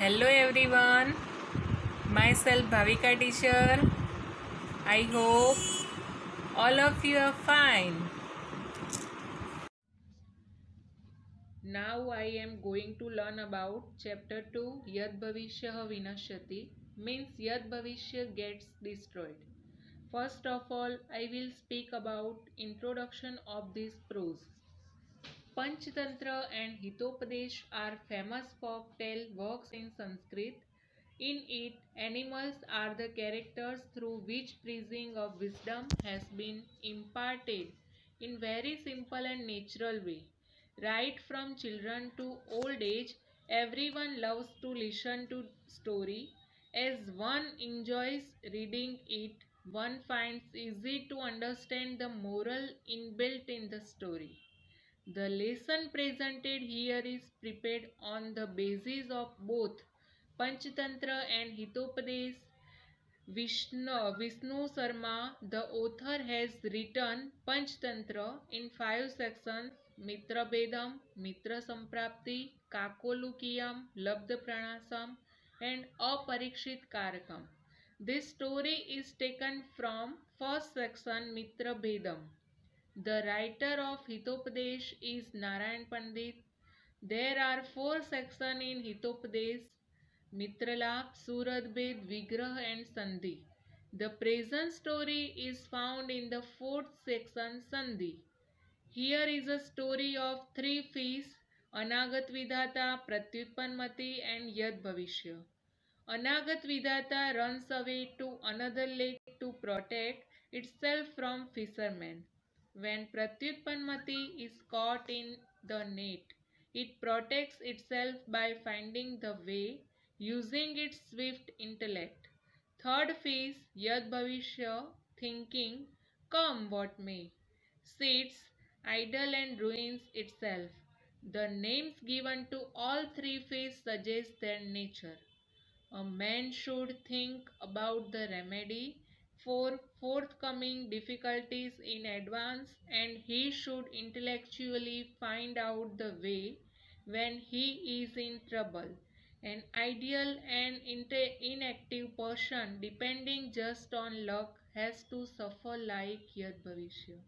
Hello everyone, myself Bhavika teacher. I hope all of you are fine. Now I am going to learn about chapter 2 Yad Bhavishyah Vinashyati, means Yad Bhavishya gets destroyed. First of all, I will speak about introduction of this prose. Panchtantra and Hitopadesh are famous folk tale works in Sanskrit. In it, animals are the characters through which preaching of wisdom has been imparted in very simple and natural way. Right from children to old age, everyone loves to listen to story. As one enjoys reading it, one finds easy to understand the moral inbuilt in the story. The lesson presented here is prepared on the basis of both Panchtantra and Hitopadesh. Vishnu Sarma, the author, has written Panchtantra in 5 sections: Mitra Bedam, Mitra Samprapti, Kakolukiyam, Labdha Pranasam, and Aparikshit Karakam. This story is taken from first section Mitra Bedam. The writer of Hitopadesh is Narayan Pandit. There are 4 sections in Hitopadesh: Mitralap, Suradbed, Vigrah and Sandhi. The present story is found in the 4th section Sandhi. Here is a story of 3 fish: Anagat Vidhata, Pratyutpanmati and Yad Bhavishya. Anagat Vidhata runs away to another lake to protect itself from fishermen. When Pratyutpanmati is caught in the net, it protects itself by finding the way, using its swift intellect. Third fish, Yad Bhavishya, thinking, come what may, sits idle and ruins itself. The names given to all 3 fish suggest their nature. A man should think about the remedy for forthcoming difficulties in advance, and he should intellectually find out the way when he is in trouble. An ideal and inactive person depending just on luck has to suffer like Yad Bhavishya.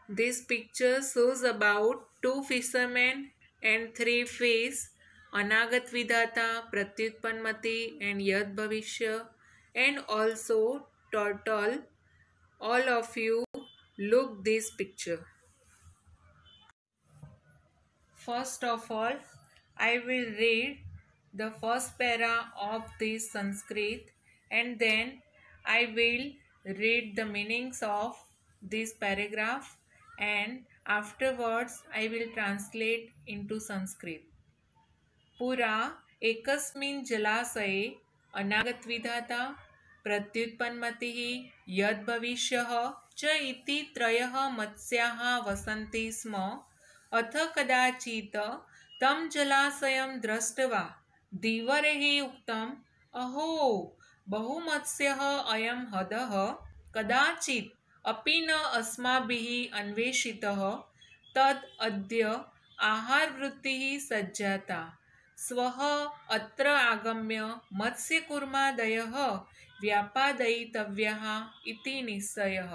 This picture shows about 2 fishermen and 3 fish, Anagat Vidhata, Pratyutpanmati and Yad Bhavishya, and also turtle. All of you look this picture. First of all, I will read the first para of this Sanskrit, and then I will read the meanings of this paragraph, and afterwards I will translate into Sanskrit. पुरा एकस्मिन् जलाशये अनागतविधाता प्रत्युत्पन्नमतिः यद्भविष्यः च इति त्रयः मत्स्याः वसन्ति स्म। अथ कदाचित् तं जलाशयं दृष्ट्वा धीवरैः उक्तम्, अहो बहुमत्स्यः अयं हदः कदाचित् अपि न अस्माभिः अन्वेषितः। तद् अद्य आहारवृत्तिः सज्जाता। स्वः अत्र आगम्य मत्स्यकूर्मादयः व्यापादयितव्याः इति निश्चयः.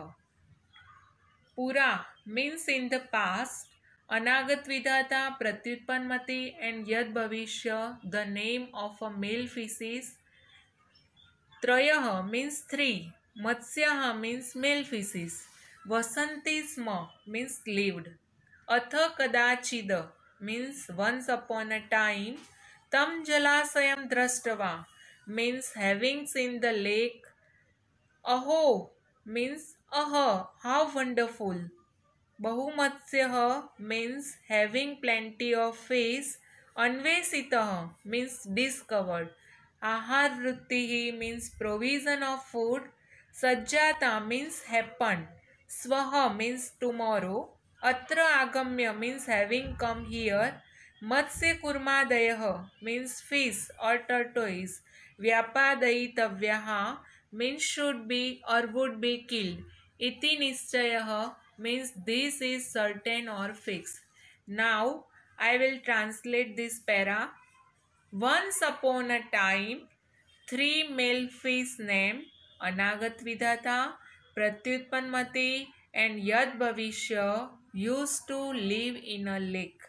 Pura means in the past, Anagat Vidhata, Pratyutpanmati and Yad Bhavishya, the name of a male fishes. Trayah means 3. Matsyaha means male fishes. Vasanti Sma means lived. Atha Kadachida means once upon a time. Tam Jalasayam Drashtava means having seen the lake. Aho means aha, how wonderful. Bahumatsyaha means having plenty of fish. Anvesitaha means discovered. Ahar vrittihi means provision of food. Sajjata means happened. Swaha means tomorrow. Atra agamya means having come here. Matsya kurmadayah means fish or tortoise. Vyapadayitavyaha means should be or would be killed. Iti nischayah means this is certain or fixed. Now I will translate this para. Once upon a time, three male fish named Anagat Vidhata, Pratyutpanmati, and Yad Bhavishya used to live in a lake.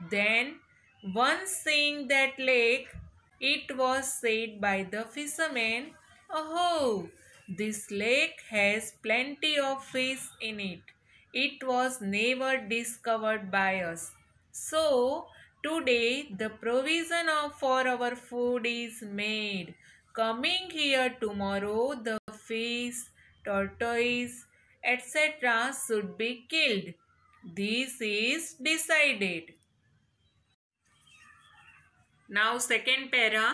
Then, once seeing that lake, it was said by the fishermen, "Oh, this lake has plenty of fish in it. It was never discovered by us. So, today the provision for our food is made. Coming here tomorrow, the fish, tortoise, etc. should be killed. This is decided." Now second para.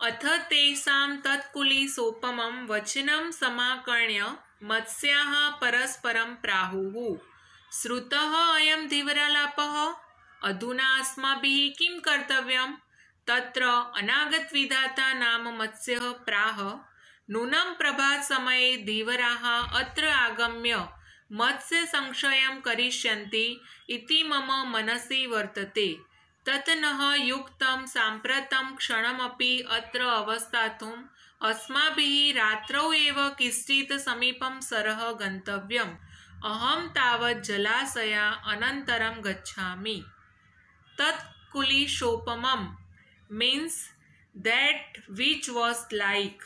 अथ तेषां तत्कुलीसोपमं वचनं समाकर्ण्य मत्स्याः परस्परं प्राहुः श्रुतः अयं धीवरालापः अधुना अस्माभिः किं कर्तव्यं तत्र अनागतविधाता नाम मत्स्यः प्राह नूनं प्रभातसमये धीवराः अत्र आगम्य मत्स्यसंक्षयं करिष्यन्ति इति मम मनसि वर्तते ततः युक्तं साम्प्रतं क्षणमपि अत्र अवस्थातुम् अस्माभिः रात्रौ एव किञ्चित् समीपं सरः गन्तव्यम् अहं तावत् जलाशया अनन्तरं गच्छामि तत्कुलिशोपमं means that which was like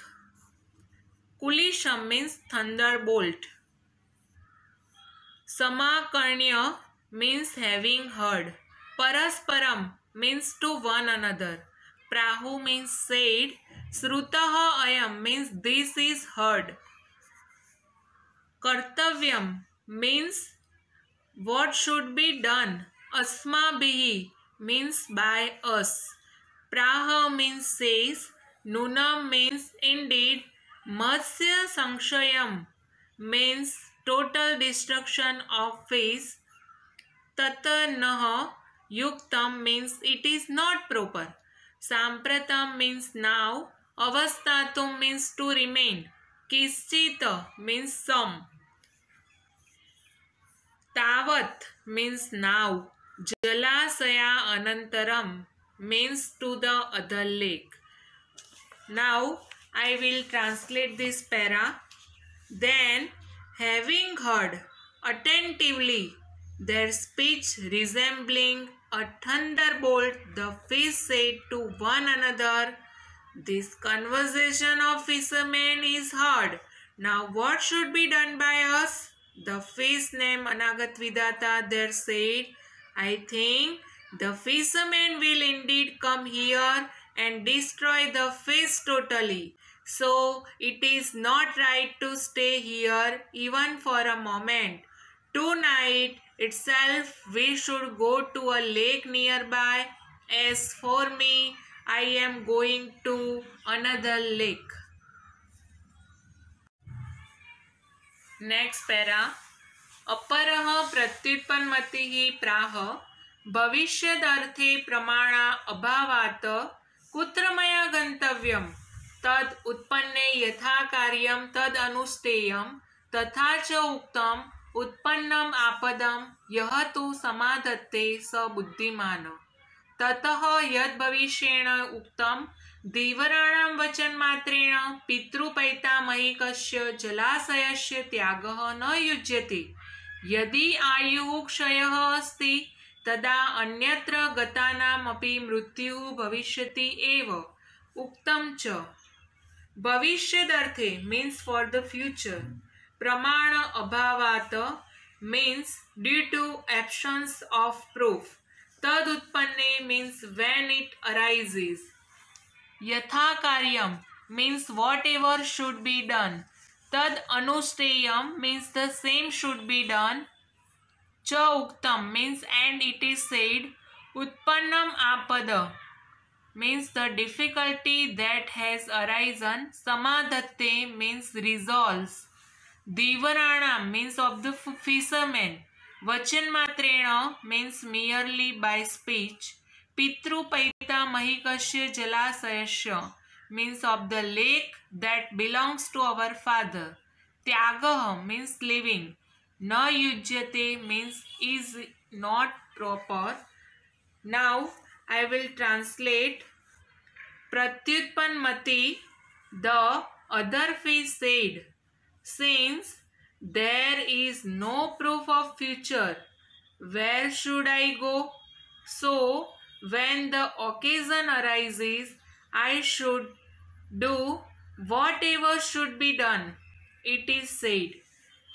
kulisham means thunderbolt samakarnya means having heard Parasparam means to one another. Prahu means said. Srutaha ayam means this is heard. Kartavyam means what should be done. Asmabhihi means by us. Praha means says. Nunam means indeed. Matsya Sankshayam means total destruction of fish. Tatanaha Yuktam means it is not proper. Sampratam means now. Avastatum means to remain. Kischita means some. Tavat means now. Jalasaya Anantaram means to the other lake. Now I will translate this para. Then, having heard attentively their speech resembling a thunderbolt, the fish said to one another, "This conversation of fishermen is heard. Now what should be done by us?" The fish named Anagatvidata there said, "I think the fishermen will indeed come here and destroy the fish totally. So it is not right to stay here even for a moment. Tonight itself we should go to a lake nearby. As for me, I am going to another lake." Next para. अपरः प्रत्युत्पन्नमतिः प्राह भविष्यदर्थे प्रमाणा अभावात् कुत्र मया गन्तव्यं तद् उत्पन्ने यथा कार्यं तद् अनुष्ठेयं तथा च उक्तम् उत्पन्नम् आपदं यः तु समाधत्ते स बुद्धिमान् ततः यद् भविष्येण उक्तं धीवराणां वचनमात्रेण पितृपैतामहिकस्य जलाशयस्य त्यागः न युज्यते यदि आयुः क्षयः अस्ति तदा अन्यत्र गतानामपि मृत्युः भविष्यति एव उक्तं च भविष्यदर्थे means for the future प्रमाण अभावात् means due to absence of proof तद उत्पन्ने means when it arises यथा कार्यम means whatever should be done tad anushteyam means the same should be done cha uktam means and it is said utpannam apada means the difficulty that has arisen samadhatte means resolves divaranam means of the fishermen vachan matrena means merely by speech pitru paita mahikasya jalasayasya means of the lake that belongs to our father tyagah means living na yujyate means is not proper Now I will translate. Pratyutpanmati, the other fish said, since there is no proof of future, where should I go? So, when the occasion arises, I should do whatever should be done. It is said,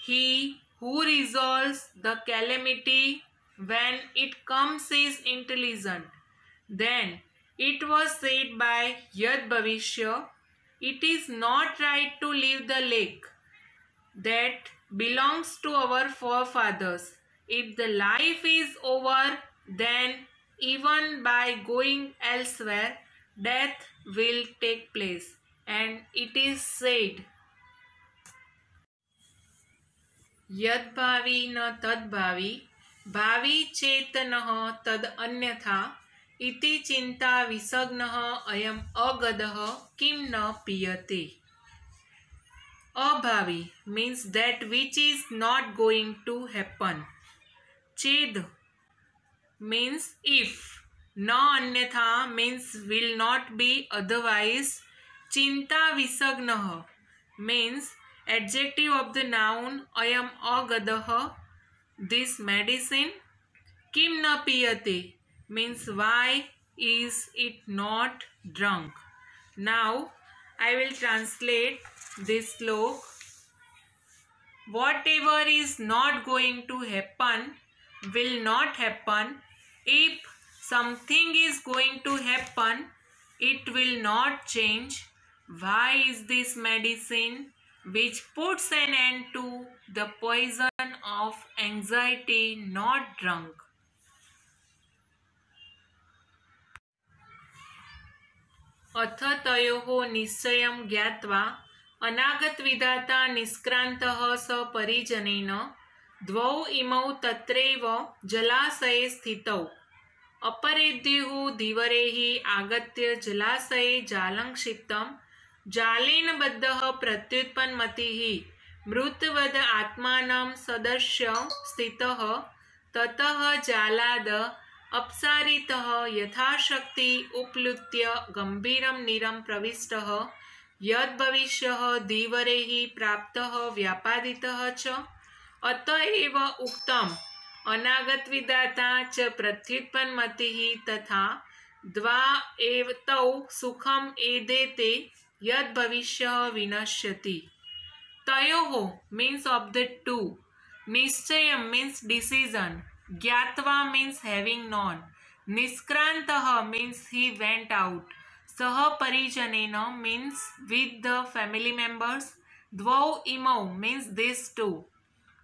he who resolves the calamity when it comes is intelligent. Then it was said by Yad Bhavishya, it is not right to leave the lake that belongs to our forefathers. If the life is over, then even by going elsewhere, death will take place. And it is said, यद्भावी न तद्भावी भावी चेत नः तद अन्यथा इति चिंता विसग्नः अयम अगदः किम न पीयते. Abhavi means that which is not going to happen. Ched means if. Na anyatha means will not be otherwise. Chinta visagnah means adjective of the noun ayam agadah, this medicine. Kim na piyate means why is it not drunk. Now I will translate this slok. Whatever is not going to happen will not happen. If something is going to happen, it will not change. Why is this medicine which puts an end to the poison of anxiety not drunk? अथ तयोः निश्चयं ज्ञात्वा अनागत विधाता निष्क्रान्तः स परिजनेन द्वौ इमौ तत्रैव जलाशये स्थितौ. अपरेद्युः धीवरैः आगत्य जलाशये जालं क्षिप्तं. जालेन बद्धः प्रत्युत्पन्नमतिः मृतवद आत्मानं सदर्श्य स्थितः. ततः जालाद अपसारितः यथाशक्ति उपलुत्य गंभीरं नीरं प्रविष्टः. यद्भविष्यः धीवरैः प्राप्तः व्यापादितः च. अतएव उक्तम् अनागत विधाता च प्रत्युत्पन्नमतिः तथा द्वा एव तौ सुखम् एदेते यद्भविष्यः विनश्यति. तयोः means of the two. निश्चयम् means decision. Gyatva means having known. Niskrantah means he went out. Saha parijanena means with the family members. Dvau imau means these two.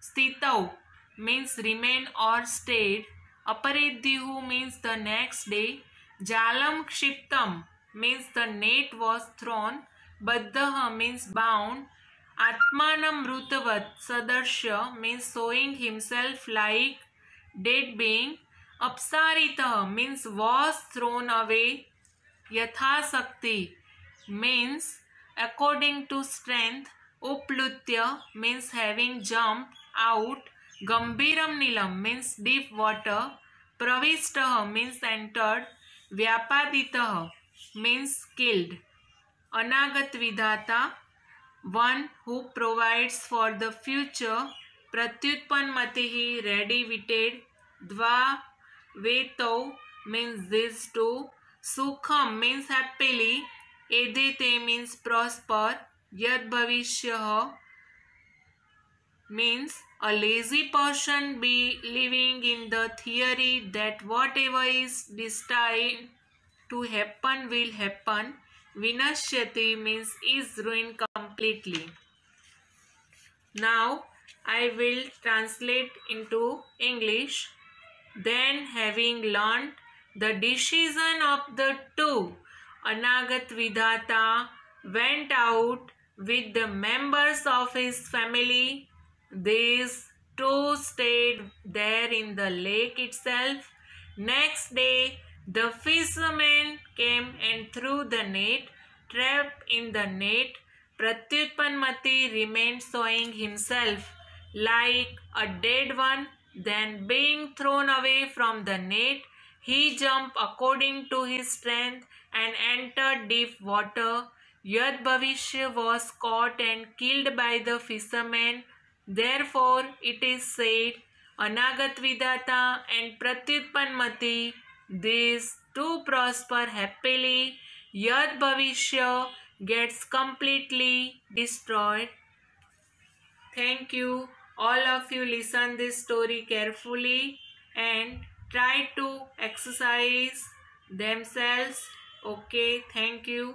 Stitau means remain or stayed. Aparedyuhu means the next day. Jalam kshiptam means the net was thrown. Baddha means bound. Atmanam mrutavat sadarsha means showing himself like dead being. Apsaritah means was thrown away. Yathasakti means according to strength. Uplutya means having jumped out. Gambiram nilam means deep water. Pravistah means entered. Vyapaditah means killed. Anagat vidhata, one who provides for the future. Pratyutpanmatihi, ready-witted. Dva vetau means these two. Sukham means happily. Edete means prosper. Yad bhavishyah means a lazy person believing in the theory that whatever is destined to happen will happen. Vinashyati means is ruined completely. Now I will translate into English. Then having learned the decision of the two, Anagat Vidhata went out with the members of his family. These two stayed there in the lake itself. Next day the fishermen came and threw the net. Trapped in the net, Pratyutpanmati remained showing himself like a dead one. Then being thrown away from the net, He jumped according to his strength and entered deep water. Yad Bhavishya was caught and killed by the fishermen. Therefore, it is said, Anagat Vidata and Pratyutpanmati, these two prosper happily. Yad Bhavishya gets completely destroyed. Thank you. All of you listen this story carefully and try to exercise themselves. Okay, thank you.